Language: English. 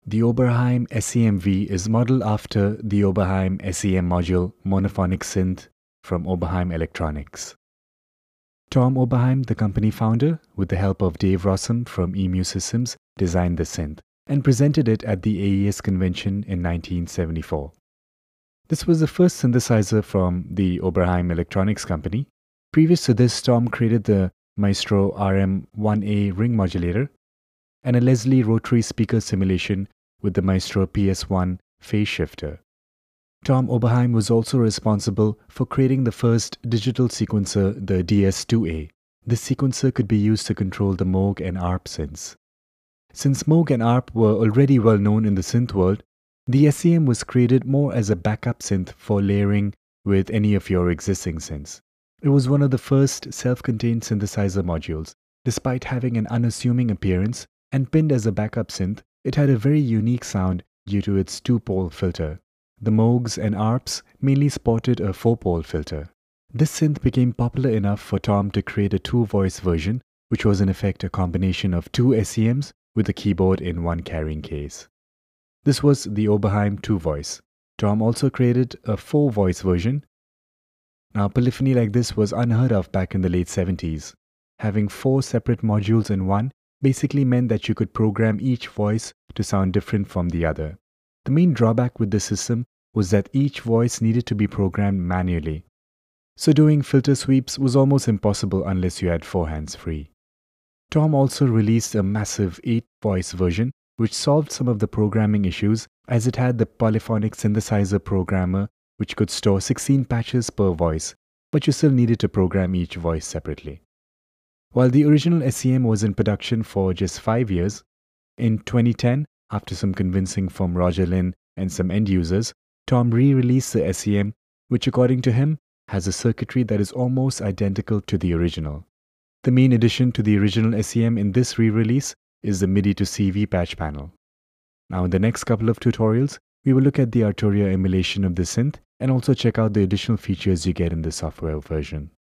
The Oberheim SEM-V is modeled after the Oberheim SEM module monophonic synth from Oberheim Electronics. Tom Oberheim, the company founder, with the help of Dave Rossum from EMU Systems, designed the synth and presented it at the AES convention in 1974. This was the first synthesizer from the Oberheim Electronics company. Previous to this, Tom created the Maestro RM-1A ring modulator and a Leslie rotary speaker simulation with the Maestro PS1 phase shifter. Tom Oberheim was also responsible for creating the first digital sequencer, the DS2A. This sequencer could be used to control the Moog and ARP synths. Since Moog and ARP were already well known in the synth world, the SEM was created more as a backup synth for layering with any of your existing synths. It was one of the first self-contained synthesizer modules. Despite having an unassuming appearance and pinned as a backup synth, it had a very unique sound due to its two-pole filter. The Moogs and ARPs mainly sported a four-pole filter. This synth became popular enough for Tom to create a two-voice version, which was in effect a combination of two SEMs with a keyboard in one carrying case. This was the Oberheim Two-Voice. Tom also created a four-voice version. Now, polyphony like this was unheard of back in the late 70s. Having four separate modules in one basically meant that you could program each voice to sound different from the other. The main drawback with the system was that each voice needed to be programmed manually. So doing filter sweeps was almost impossible unless you had four hands free. Tom also released a massive 8-voice version which solved some of the programming issues, as it had the polyphonic synthesizer programmer which could store 16 patches per voice, but you still needed to program each voice separately. While the original SEM was in production for just 5 years, in 2010, after some convincing from Roger Lin and some end users, Tom re-released the SEM, which according to him has a circuitry that is almost identical to the original. The main addition to the original SEM in this re-release is the MIDI to CV patch panel. Now in the next couple of tutorials, we will look at the Arturia emulation of the synth and also check out the additional features you get in the software version.